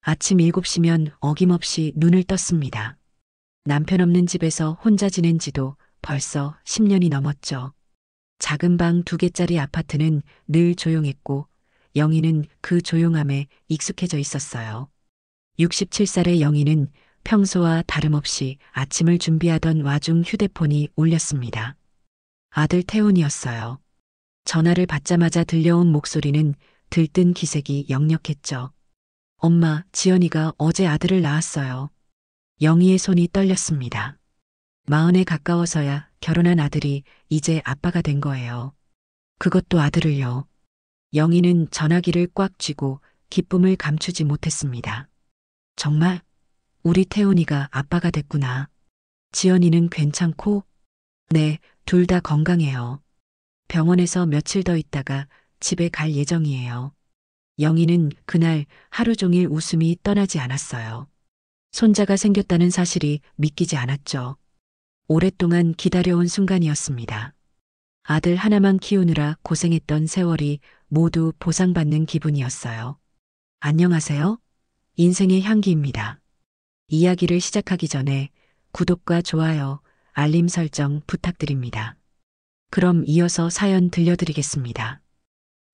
아침 7시면 어김없이 눈을 떴습니다. 남편 없는 집에서 혼자 지낸 지도 벌써 10년이 넘었죠. 작은 방 2개짜리 아파트는 늘 조용했고 영희는 그 조용함에 익숙해져 있었어요. 67살의 영희는 평소와 다름없이 아침을 준비하던 와중 휴대폰이 울렸습니다. 아들 태훈이었어요. 전화를 받자마자 들려온 목소리는 들뜬 기색이 역력했죠. 엄마, 지연이가 어제 아들을 낳았어요. 영희의 손이 떨렸습니다. 40에 가까워서야 결혼한 아들이 이제 아빠가 된 거예요. 그것도 아들을요. 영희는 전화기를 꽉 쥐고 기쁨을 감추지 못했습니다. 정말? 우리 태훈이가 아빠가 됐구나. 지연이는 괜찮고? 네, 둘 다 건강해요. 병원에서 며칠 더 있다가 집에 갈 예정이에요. 영희는 그날 하루 종일 웃음이 떠나지 않았어요. 손자가 생겼다는 사실이 믿기지 않았죠. 오랫동안 기다려온 순간이었습니다. 아들 하나만 키우느라 고생했던 세월이 모두 보상받는 기분이었어요. 안녕하세요. 인생의 향기입니다. 이야기를 시작하기 전에 구독과 좋아요, 알림 설정 부탁드립니다. 그럼 이어서 사연 들려드리겠습니다.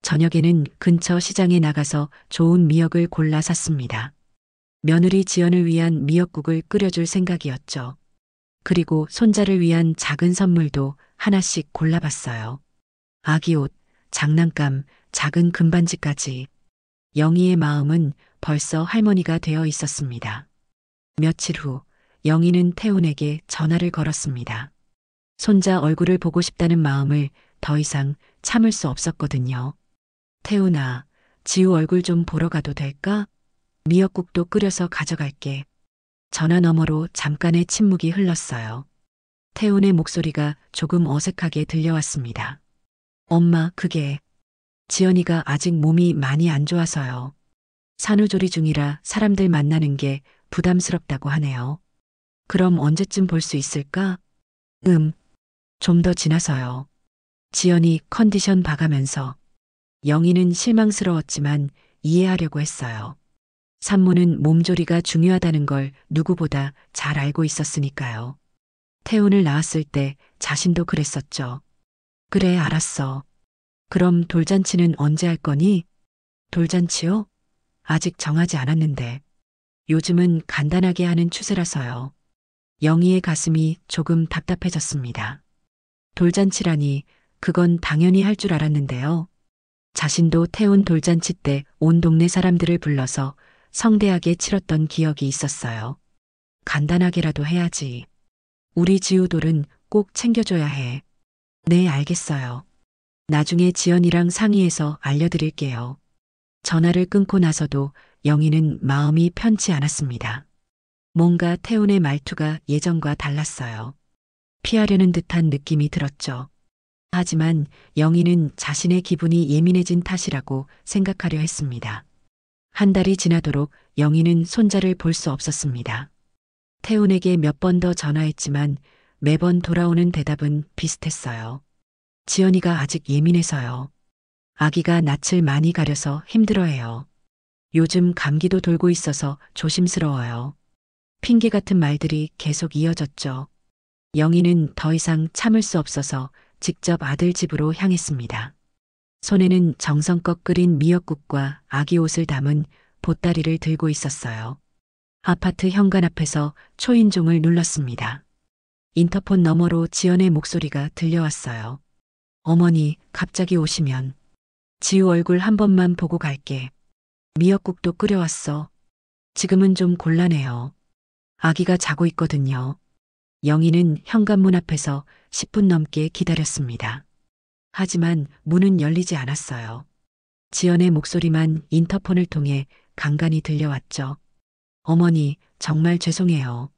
저녁에는 근처 시장에 나가서 좋은 미역을 골라 샀습니다. 며느리 지연을 위한 미역국을 끓여줄 생각이었죠. 그리고 손자를 위한 작은 선물도 하나씩 골라봤어요. 아기 옷, 장난감, 작은 금반지까지. 영희의 마음은 벌써 할머니가 되어 있었습니다. 며칠 후 영희는 태훈에게 전화를 걸었습니다. 손자 얼굴을 보고 싶다는 마음을 더 이상 참을 수 없었거든요. 태훈아, 지우 얼굴 좀 보러 가도 될까? 미역국도 끓여서 가져갈게. 전화 너머로 잠깐의 침묵이 흘렀어요. 태훈의 목소리가 조금 어색하게 들려왔습니다. 엄마, 그게 지연이가 아직 몸이 많이 안 좋아서요. 산후조리 중이라 사람들 만나는 게 부담스럽다고 하네요. 그럼 언제쯤 볼 수 있을까? 좀 더 지나서요. 지연이 컨디션 봐가면서. 영희는 실망스러웠지만 이해하려고 했어요. 산모는 몸조리가 중요하다는 걸 누구보다 잘 알고 있었으니까요. 태훈을 낳았을 때 자신도 그랬었죠. 그래, 알았어. 그럼 돌잔치는 언제 할 거니? 돌잔치요? 아직 정하지 않았는데. 요즘은 간단하게 하는 추세라서요. 영희의 가슴이 조금 답답해졌습니다. 돌잔치라니 그건 당연히 할 줄 알았는데요. 자신도 태운 돌잔치 때 온 동네 사람들을 불러서 성대하게 치렀던 기억이 있었어요. 간단하게라도 해야지. 우리 지우돌은 꼭 챙겨줘야 해. 네, 알겠어요. 나중에 지연이랑 상의해서 알려드릴게요. 전화를 끊고 나서도 영희는 마음이 편치 않았습니다. 뭔가 태훈의 말투가 예전과 달랐어요. 피하려는 듯한 느낌이 들었죠. 하지만 영희는 자신의 기분이 예민해진 탓이라고 생각하려 했습니다. 한 달이 지나도록 영희는 손자를 볼 수 없었습니다. 태훈에게 몇 번 더 전화했지만 매번 돌아오는 대답은 비슷했어요. 지연이가 아직 예민해서요. 아기가 낯을 많이 가려서 힘들어해요. 요즘 감기도 돌고 있어서 조심스러워요. 핑계 같은 말들이 계속 이어졌죠. 영희는 더 이상 참을 수 없어서 직접 아들 집으로 향했습니다. 손에는 정성껏 끓인 미역국과 아기 옷을 담은 보따리를 들고 있었어요. 아파트 현관 앞에서 초인종을 눌렀습니다. 인터폰 너머로 지연의 목소리가 들려왔어요. 어머니, 갑자기 오시면. 지우 얼굴 한 번만 보고 갈게. 미역국도 끓여왔어. 지금은 좀 곤란해요. 아기가 자고 있거든요. 영희는 현관문 앞에서 10분 넘게 기다렸습니다. 하지만 문은 열리지 않았어요. 지연의 목소리만 인터폰을 통해 간간히 들려왔죠. 어머니, 정말 죄송해요.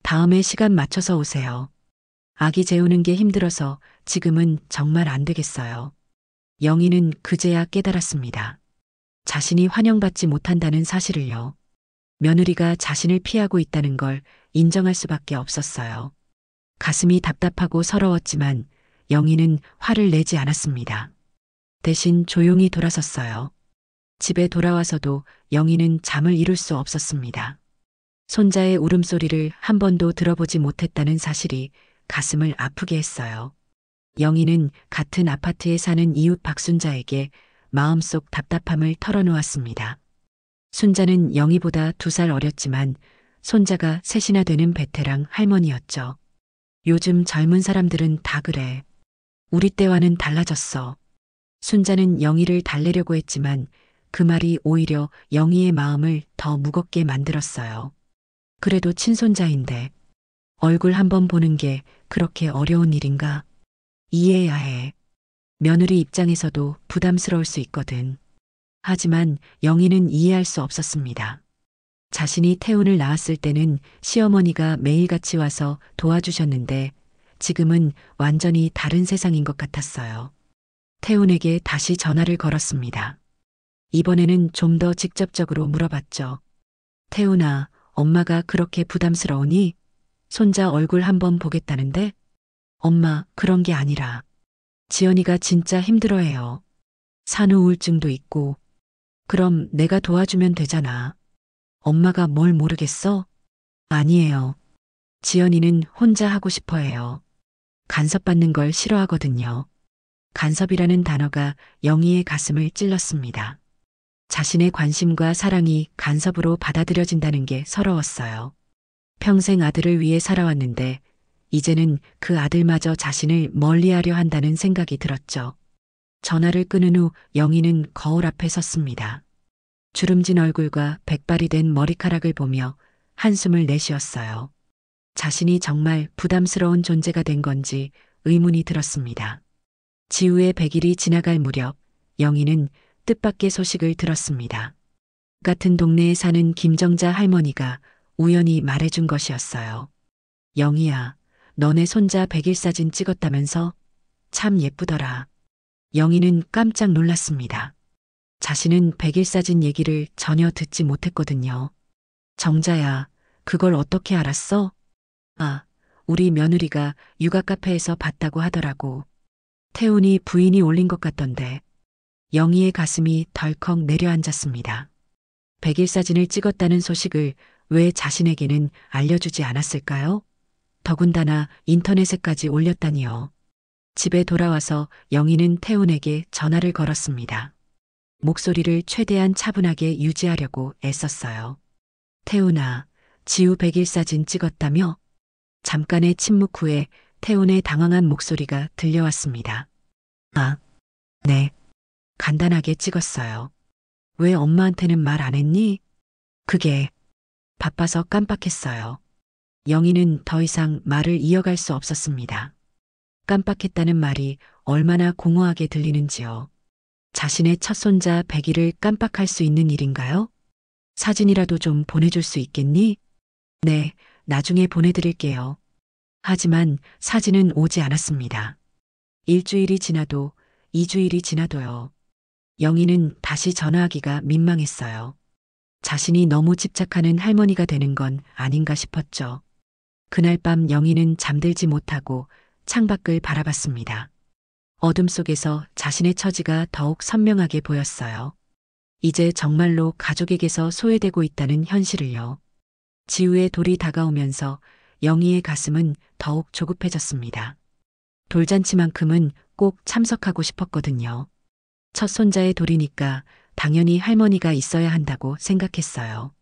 다음에 시간 맞춰서 오세요. 아기 재우는 게 힘들어서 지금은 정말 안 되겠어요. 영희는 그제야 깨달았습니다. 자신이 환영받지 못한다는 사실을요. 며느리가 자신을 피하고 있다는 걸 인정할 수밖에 없었어요. 가슴이 답답하고 서러웠지만 영희는 화를 내지 않았습니다. 대신 조용히 돌아섰어요. 집에 돌아와서도 영희는 잠을 이룰 수 없었습니다. 손자의 울음소리를 한 번도 들어보지 못했다는 사실이 가슴을 아프게 했어요. 영희는 같은 아파트에 사는 이웃 박순자에게 마음속 답답함을 털어놓았습니다. 순자는 영희보다 2살 어렸지만 손자가 셋이나 되는 베테랑 할머니였죠. 요즘 젊은 사람들은 다 그래. 우리 때와는 달라졌어. 순자는 영희를 달래려고 했지만 그 말이 오히려 영희의 마음을 더 무겁게 만들었어요. 그래도 친손자인데 얼굴 한번 보는 게 그렇게 어려운 일인가? 이해해야 해. 며느리 입장에서도 부담스러울 수 있거든. 하지만 영희는 이해할 수 없었습니다. 자신이 태훈을 낳았을 때는 시어머니가 매일같이 와서 도와주셨는데 지금은 완전히 다른 세상인 것 같았어요. 태훈에게 다시 전화를 걸었습니다. 이번에는 좀 더 직접적으로 물어봤죠. 태훈아, 엄마가 그렇게 부담스러우니? 손자 얼굴 한번 보겠다는데? 엄마, 그런 게 아니라. 지연이가 진짜 힘들어해요. 산후 우울증도 있고. 그럼 내가 도와주면 되잖아. 엄마가 뭘 모르겠어? 아니에요. 지연이는 혼자 하고 싶어 해요. 간섭받는 걸 싫어하거든요. 간섭이라는 단어가 영희의 가슴을 찔렀습니다. 자신의 관심과 사랑이 간섭으로 받아들여진다는 게 서러웠어요. 평생 아들을 위해 살아왔는데 이제는 그 아들마저 자신을 멀리하려 한다는 생각이 들었죠. 전화를 끊은 후 영희는 거울 앞에 섰습니다. 주름진 얼굴과 백발이 된 머리카락을 보며 한숨을 내쉬었어요. 자신이 정말 부담스러운 존재가 된 건지 의문이 들었습니다. 지우의 100일이 지나갈 무렵 영희는 뜻밖의 소식을 들었습니다. 같은 동네에 사는 김정자 할머니가 우연히 말해준 것이었어요. 영희야, 너네 손자 100일 사진 찍었다면서? 참 예쁘더라. 영희는 깜짝 놀랐습니다. 자신은 100일 사진 얘기를 전혀 듣지 못했거든요. 정자야, 그걸 어떻게 알았어? 아, 우리 며느리가 육아 카페에서 봤다고 하더라고. 태훈이 부인이 올린 것 같던데. 영희의 가슴이 덜컥 내려앉았습니다. 100일 사진을 찍었다는 소식을 왜 자신에게는 알려주지 않았을까요? 더군다나 인터넷에까지 올렸다니요. 집에 돌아와서 영희는 태훈에게 전화를 걸었습니다. 목소리를 최대한 차분하게 유지하려고 애썼어요. 태훈아, 지우 100일 사진 찍었다며? 잠깐의 침묵 후에 태훈의 당황한 목소리가 들려왔습니다. 아, 네. 간단하게 찍었어요. 왜 엄마한테는 말 안 했니? 그게 바빠서 깜빡했어요. 영희는 더 이상 말을 이어갈 수 없었습니다. 깜빡했다는 말이 얼마나 공허하게 들리는지요. 자신의 첫 손자 100일을 깜빡할 수 있는 일인가요? 사진이라도 좀 보내줄 수 있겠니? 네, 나중에 보내드릴게요. 하지만 사진은 오지 않았습니다. 일주일이 지나도 2주일이 지나도요. 영희는 다시 전화하기가 민망했어요. 자신이 너무 집착하는 할머니가 되는 건 아닌가 싶었죠. 그날 밤 영희는 잠들지 못하고 창밖을 바라봤습니다. 어둠 속에서 자신의 처지가 더욱 선명하게 보였어요. 이제 정말로 가족에게서 소외되고 있다는 현실을요. 지우의 돌이 다가오면서 영희의 가슴은 더욱 조급해졌습니다. 돌잔치만큼은 꼭 참석하고 싶었거든요. 첫 손자의 돌이니까 당연히 할머니가 있어야 한다고 생각했어요.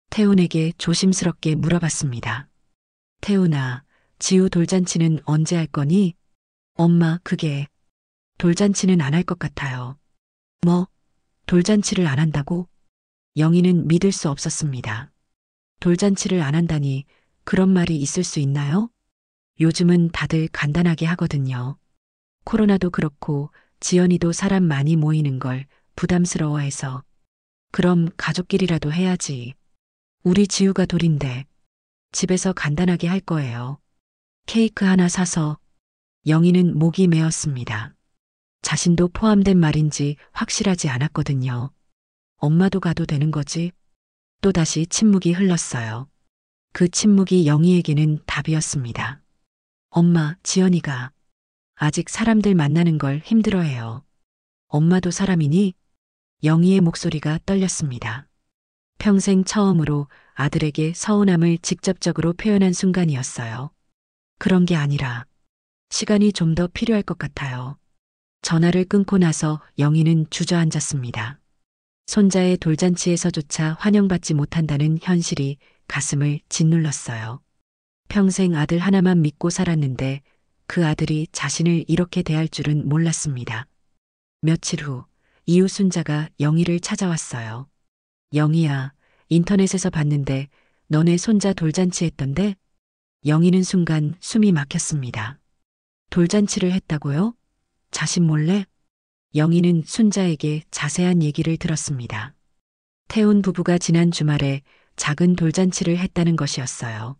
태훈에게 조심스럽게 물어봤습니다. 태훈아, 지우 돌잔치는 언제 할 거니? 엄마, 그게 돌잔치는 안 할 것 같아요. 뭐? 돌잔치를 안 한다고? 영희는 믿을 수 없었습니다. 돌잔치를 안 한다니 그런 말이 있을 수 있나요? 요즘은 다들 간단하게 하거든요. 코로나도 그렇고 지연이도 사람 많이 모이는 걸 부담스러워해서. 그럼 가족끼리라도 해야지. 우리 지우가 돌인데 집에서 간단하게 할 거예요. 케이크 하나 사서. 영희는 목이 메었습니다. 자신도 포함된 말인지 확실하지 않았거든요. 엄마도 가도 되는 거지? 또다시 침묵이 흘렀어요. 그 침묵이 영희에게는 답이었습니다. 엄마, 지연이가 아직 사람들 만나는 걸 힘들어해요. 엄마도 사람이니? 영희의 목소리가 떨렸습니다. 평생 처음으로 아들에게 서운함을 직접적으로 표현한 순간이었어요. 그런 게 아니라 시간이 좀 더 필요할 것 같아요. 전화를 끊고 나서 영희는 주저앉았습니다. 손자의 돌잔치에서조차 환영받지 못한다는 현실이 가슴을 짓눌렀어요. 평생 아들 하나만 믿고 살았는데 그 아들이 자신을 이렇게 대할 줄은 몰랐습니다. 며칠 후 이웃 순자가 영희를 찾아왔어요. 영희야, 인터넷에서 봤는데 너네 손자 돌잔치 했던데? 영희는 순간 숨이 막혔습니다. 돌잔치를 했다고요? 자신 몰래? 영희는 순자에게 자세한 얘기를 들었습니다. 태운 부부가 지난 주말에 작은 돌잔치를 했다는 것이었어요.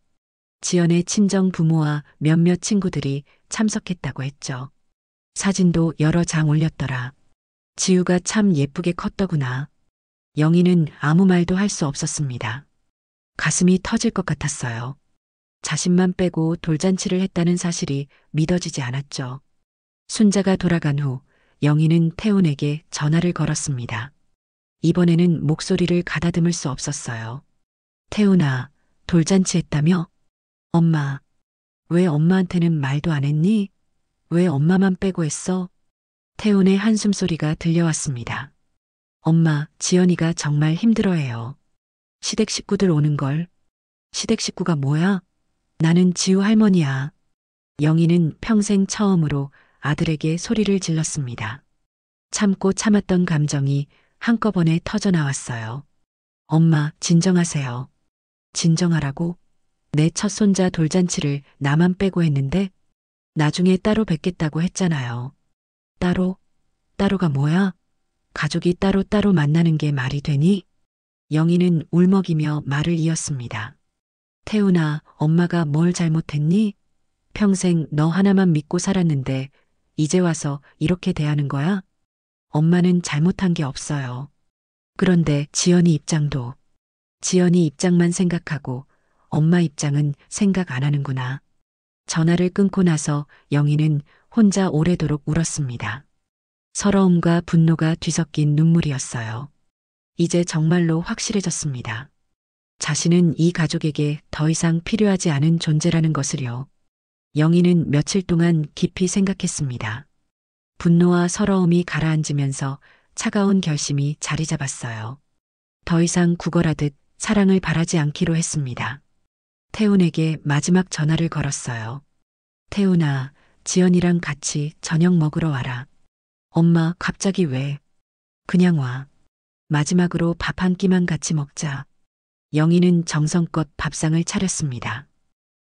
지연의 친정 부모와 몇몇 친구들이 참석했다고 했죠. 사진도 여러 장 올렸더라. 지우가 참 예쁘게 컸더구나. 영희는 아무 말도 할 수 없었습니다. 가슴이 터질 것 같았어요. 자신만 빼고 돌잔치를 했다는 사실이 믿어지지 않았죠. 순자가 돌아간 후 영희는 태훈에게 전화를 걸었습니다. 이번에는 목소리를 가다듬을 수 없었어요. 태훈아, 돌잔치 했다며? 엄마, 왜 엄마한테는 말도 안 했니? 왜 엄마만 빼고 했어? 태훈의 한숨 소리가 들려왔습니다. 엄마, 지연이가 정말 힘들어해요. 시댁 식구들 오는 걸. 시댁 식구가 뭐야? 나는 지우 할머니야. 영희는 평생 처음으로 아들에게 소리를 질렀습니다. 참고 참았던 감정이 한꺼번에 터져 나왔어요. 엄마, 진정하세요. 진정하라고? 내 첫 손자 돌잔치를 나만 빼고 했는데 나중에 따로 뵙겠다고 했잖아요. 따로? 따로가 뭐야? 가족이 따로 만나는 게 말이 되니? 영희는 울먹이며 말을 이었습니다. 태훈아, 엄마가 뭘 잘못했니? 평생 너 하나만 믿고 살았는데 이제 와서 이렇게 대하는 거야? 엄마는 잘못한 게 없어요. 그런데 지연이 입장도, 지연이 입장만 생각하고 엄마 입장은 생각 안 하는구나. 전화를 끊고 나서 영희는 혼자 오래도록 울었습니다. 서러움과 분노가 뒤섞인 눈물이었어요. 이제 정말로 확실해졌습니다. 자신은 이 가족에게 더 이상 필요하지 않은 존재라는 것을요. 영희는 며칠 동안 깊이 생각했습니다. 분노와 서러움이 가라앉으면서 차가운 결심이 자리 잡았어요. 더 이상 구걸하듯 사랑을 바라지 않기로 했습니다. 태훈에게 마지막 전화를 걸었어요. 태훈아, 지연이랑 같이 저녁 먹으러 와라. 엄마, 갑자기 왜? 그냥 와. 마지막으로 밥 한 끼만 같이 먹자. 영희는 정성껏 밥상을 차렸습니다.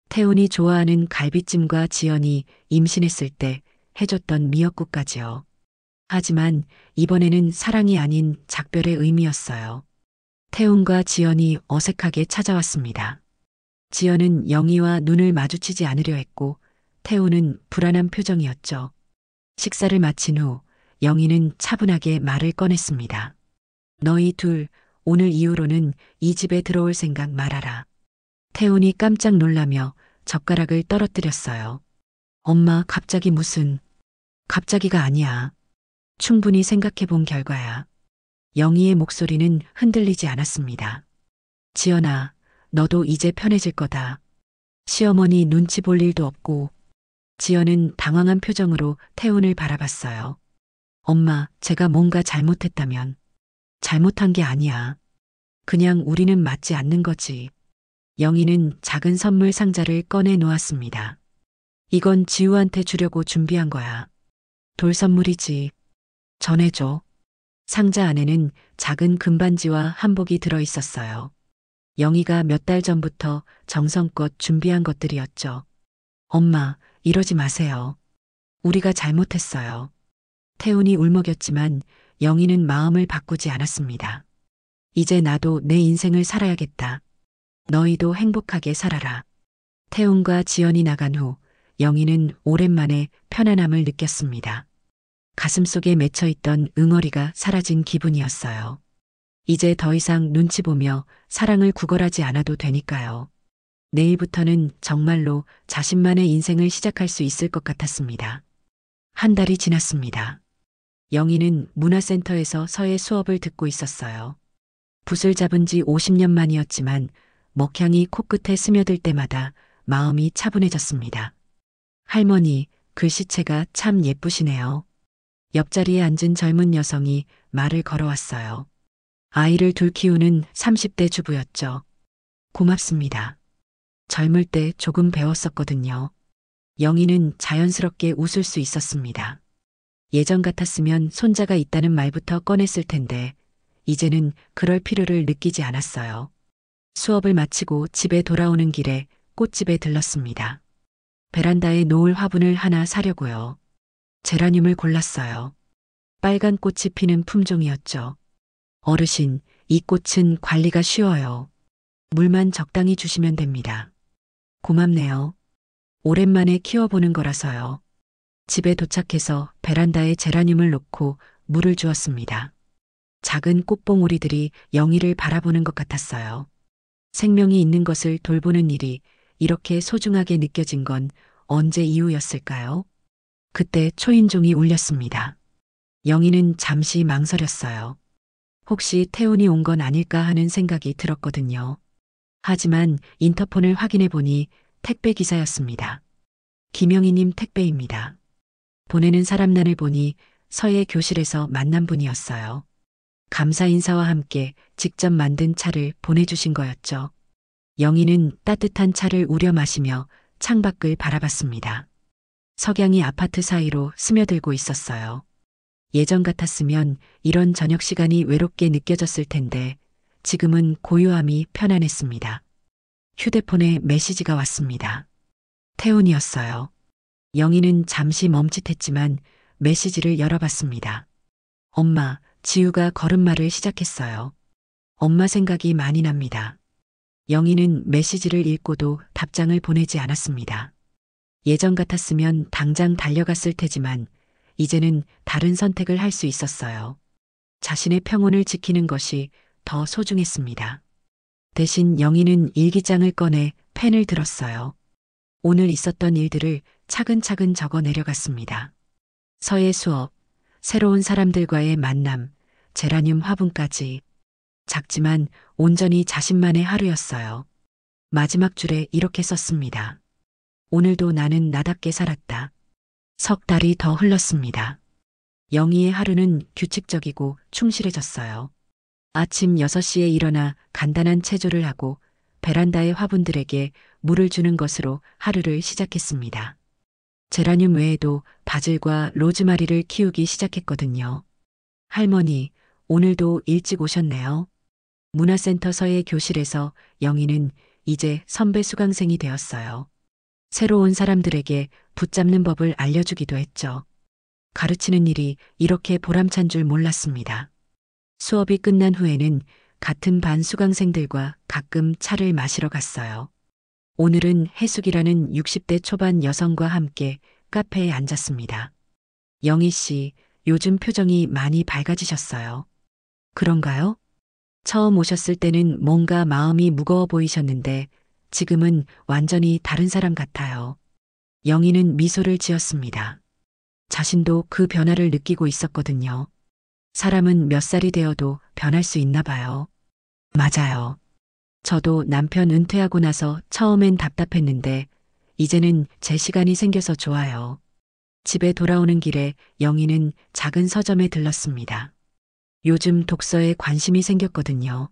태훈이 좋아하는 갈비찜과 지연이 임신했을 때 해줬던 미역국까지요. 하지만 이번에는 사랑이 아닌 작별의 의미였어요. 태훈과 지연이 어색하게 찾아왔습니다. 지연은 영희와 눈을 마주치지 않으려 했고 태훈은 불안한 표정이었죠. 식사를 마친 후 영희는 차분하게 말을 꺼냈습니다. 너희 둘 오늘 이후로는 이 집에 들어올 생각 말아라. 태훈이 깜짝 놀라며 젓가락을 떨어뜨렸어요. 엄마, 갑자기 무슨... 갑자기가 아니야. 충분히 생각해 본 결과야. 영희의 목소리는 흔들리지 않았습니다. 지연아, 너도 이제 편해질 거다. 시어머니 눈치 볼 일도 없고. 지연은 당황한 표정으로 태훈을 바라봤어요. 엄마, 제가 뭔가 잘못했다면. 잘못한 게 아니야. 그냥 우리는 맞지 않는 거지. 영희는 작은 선물 상자를 꺼내 놓았습니다. 이건 지우한테 주려고 준비한 거야. 돌 선물이지. 전해줘. 상자 안에는 작은 금반지와 한복이 들어 있었어요. 영희가 몇 달 전부터 정성껏 준비한 것들이었죠. 엄마, 이러지 마세요. 우리가 잘못했어요. 태훈이 울먹였지만 영희는 마음을 바꾸지 않았습니다. 이제 나도 내 인생을 살아야겠다. 너희도 행복하게 살아라. 태훈과 지연이 나간 후 영희는 오랜만에 편안함을 느꼈습니다. 가슴속에 맺혀있던 응어리가 사라진 기분이었어요. 이제 더 이상 눈치 보며 사랑을 구걸하지 않아도 되니까요. 내일부터는 정말로 자신만의 인생을 시작할 수 있을 것 같았습니다. 한 달이 지났습니다. 영희는 문화센터에서 서예 수업을 듣고 있었어요. 붓을 잡은 지 50년 만이었지만 먹향이 코끝에 스며들 때마다 마음이 차분해졌습니다. 할머니, 글씨체가 참 예쁘시네요. 옆자리에 앉은 젊은 여성이 말을 걸어왔어요. 아이를 둘 키우는 30대 주부였죠. 고맙습니다. 젊을 때 조금 배웠었거든요. 영희는 자연스럽게 웃을 수 있었습니다. 예전 같았으면 손자가 있다는 말부터 꺼냈을 텐데 이제는 그럴 필요를 느끼지 않았어요. 수업을 마치고 집에 돌아오는 길에 꽃집에 들렀습니다. 베란다에 놓을 화분을 하나 사려고요. 제라늄을 골랐어요. 빨간 꽃이 피는 품종이었죠. 어르신, 이 꽃은 관리가 쉬워요. 물만 적당히 주시면 됩니다. 고맙네요. 오랜만에 키워보는 거라서요. 집에 도착해서 베란다에 제라늄을 놓고 물을 주었습니다. 작은 꽃봉오리들이 영희를 바라보는 것 같았어요. 생명이 있는 것을 돌보는 일이 이렇게 소중하게 느껴진 건 언제 이후였을까요? 그때 초인종이 울렸습니다. 영희는 잠시 망설였어요. 혹시 태훈이 온 건 아닐까 하는 생각이 들었거든요. 하지만 인터폰을 확인해 보니 택배 기사였습니다. 김영희님 택배입니다. 보내는 사람란을 보니 서예 교실에서 만난 분이었어요. 감사 인사와 함께 직접 만든 차를 보내주신 거였죠. 영희는 따뜻한 차를 우려 마시며 창밖을 바라봤습니다. 석양이 아파트 사이로 스며들고 있었어요. 예전 같았으면 이런 저녁 시간이 외롭게 느껴졌을 텐데 지금은 고요함이 편안했습니다. 휴대폰에 메시지가 왔습니다. 태훈이었어요. 영희는 잠시 멈칫했지만 메시지를 열어봤습니다. 엄마, 지우가 걸음마를 시작했어요. 엄마 생각이 많이 납니다. 영희는 메시지를 읽고도 답장을 보내지 않았습니다. 예전 같았으면 당장 달려갔을 테지만 이제는 다른 선택을 할 수 있었어요. 자신의 평온을 지키는 것이 더 소중했습니다. 대신 영희는 일기장을 꺼내 펜을 들었어요. 오늘 있었던 일들을 차근차근 적어 내려갔습니다. 서예 수업, 새로운 사람들과의 만남, 제라늄 화분까지. 작지만 온전히 자신만의 하루였어요. 마지막 줄에 이렇게 썼습니다. 오늘도 나는 나답게 살았다. 석 달이 더 흘렀습니다. 영희의 하루는 규칙적이고 충실해졌어요. 아침 6시에 일어나 간단한 체조를 하고 베란다의 화분들에게 물을 주는 것으로 하루를 시작했습니다. 제라늄 외에도 바질과 로즈마리를 키우기 시작했거든요. 할머니, 오늘도 일찍 오셨네요. 문화센터 서예 교실에서 영희는 이제 선배 수강생이 되었어요. 새로운 사람들에게 붙잡는 법을 알려주기도 했죠. 가르치는 일이 이렇게 보람찬 줄 몰랐습니다. 수업이 끝난 후에는 같은 반 수강생들과 가끔 차를 마시러 갔어요. 오늘은 해숙이라는 60대 초반 여성과 함께 카페에 앉았습니다. 영희 씨, 요즘 표정이 많이 밝아지셨어요. 그런가요? 처음 오셨을 때는 뭔가 마음이 무거워 보이셨는데 지금은 완전히 다른 사람 같아요. 영희는 미소를 지었습니다. 자신도 그 변화를 느끼고 있었거든요. 사람은 몇 살이 되어도 변할 수 있나 봐요. 맞아요. 저도 남편 은퇴하고 나서 처음엔 답답했는데 이제는 제 시간이 생겨서 좋아요. 집에 돌아오는 길에 영희는 작은 서점에 들렀습니다. 요즘 독서에 관심이 생겼거든요.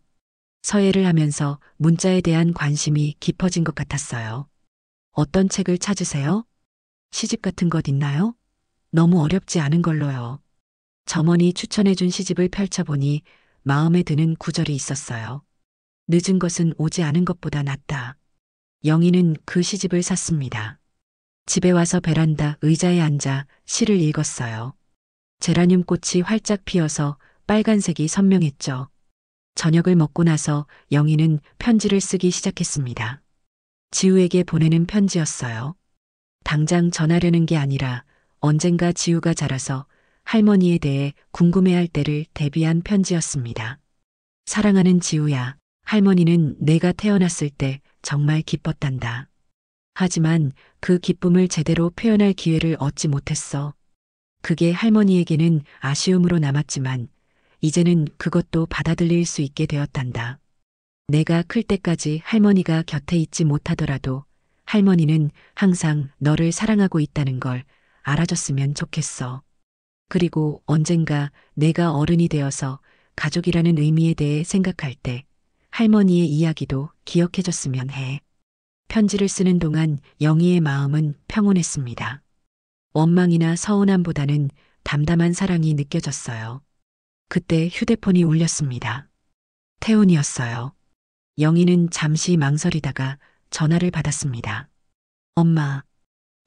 서예를 하면서 문자에 대한 관심이 깊어진 것 같았어요. 어떤 책을 찾으세요? 시집 같은 것 있나요? 너무 어렵지 않은 걸로요. 점원이 추천해준 시집을 펼쳐보니 마음에 드는 구절이 있었어요. 늦은 것은 오지 않은 것보다 낫다. 영희는 그 시집을 샀습니다. 집에 와서 베란다 의자에 앉아 시를 읽었어요. 제라늄 꽃이 활짝 피어서 빨간색이 선명했죠. 저녁을 먹고 나서 영희는 편지를 쓰기 시작했습니다. 지우에게 보내는 편지였어요. 당장 전하려는 게 아니라 언젠가 지우가 자라서 할머니에 대해 궁금해할 때를 대비한 편지였습니다. 사랑하는 지우야, 할머니는 내가 태어났을 때 정말 기뻤단다. 하지만 그 기쁨을 제대로 표현할 기회를 얻지 못했어. 그게 할머니에게는 아쉬움으로 남았지만 이제는 그것도 받아들일 수 있게 되었단다. 내가 클 때까지 할머니가 곁에 있지 못하더라도 할머니는 항상 너를 사랑하고 있다는 걸 알아줬으면 좋겠어. 그리고 언젠가 내가 어른이 되어서 가족이라는 의미에 대해 생각할 때 할머니의 이야기도 기억해줬으면 해. 편지를 쓰는 동안 영희의 마음은 평온했습니다. 원망이나 서운함보다는 담담한 사랑이 느껴졌어요. 그때 휴대폰이 울렸습니다. 태훈이었어요. 영희는 잠시 망설이다가 전화를 받았습니다. 엄마,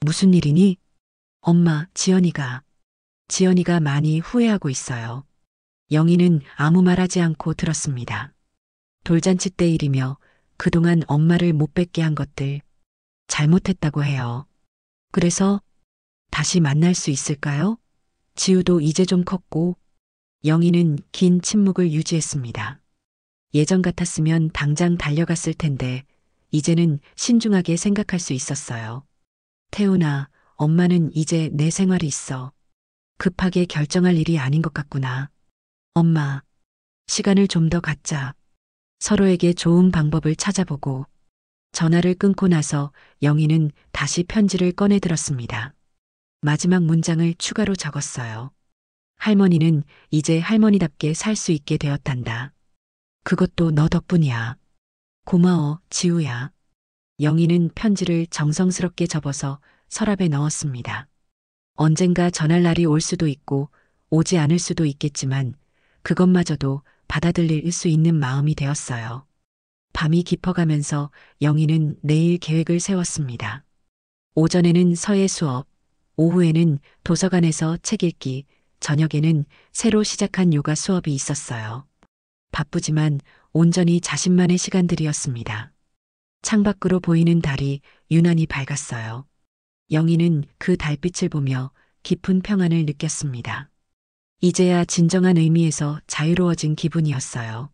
무슨 일이니? 엄마, 지연이가 많이 후회하고 있어요. 영희는 아무 말하지 않고 들었습니다. 돌잔치 때 일이며 그동안 엄마를 못 뵙게 한 것들 잘못했다고 해요. 그래서 다시 만날 수 있을까요? 지우도 이제 좀 컸고. 영희는 긴 침묵을 유지했습니다. 예전 같았으면 당장 달려갔을 텐데 이제는 신중하게 생각할 수 있었어요. 태훈아, 엄마는 이제 내 생활이 있어. 급하게 결정할 일이 아닌 것 같구나. 엄마, 시간을 좀 더 갖자. 서로에게 좋은 방법을 찾아보고. 전화를 끊고 나서 영희는 다시 편지를 꺼내 들었습니다. 마지막 문장을 추가로 적었어요. 할머니는 이제 할머니답게 살 수 있게 되었단다. 그것도 너 덕분이야. 고마워, 지우야. 영희는 편지를 정성스럽게 접어서 서랍에 넣었습니다. 언젠가 전할 날이 올 수도 있고 오지 않을 수도 있겠지만 그것마저도 받아들일 수 있는 마음이 되었어요. 밤이 깊어가면서 영희는 내일 계획을 세웠습니다. 오전에는 서예 수업, 오후에는 도서관에서 책 읽기, 저녁에는 새로 시작한 요가 수업이 있었어요. 바쁘지만 온전히 자신만의 시간들이었습니다. 창밖으로 보이는 달이 유난히 밝았어요. 영희는 그 달빛을 보며 깊은 평안을 느꼈습니다. 이제야 진정한 의미에서 자유로워진 기분이었어요.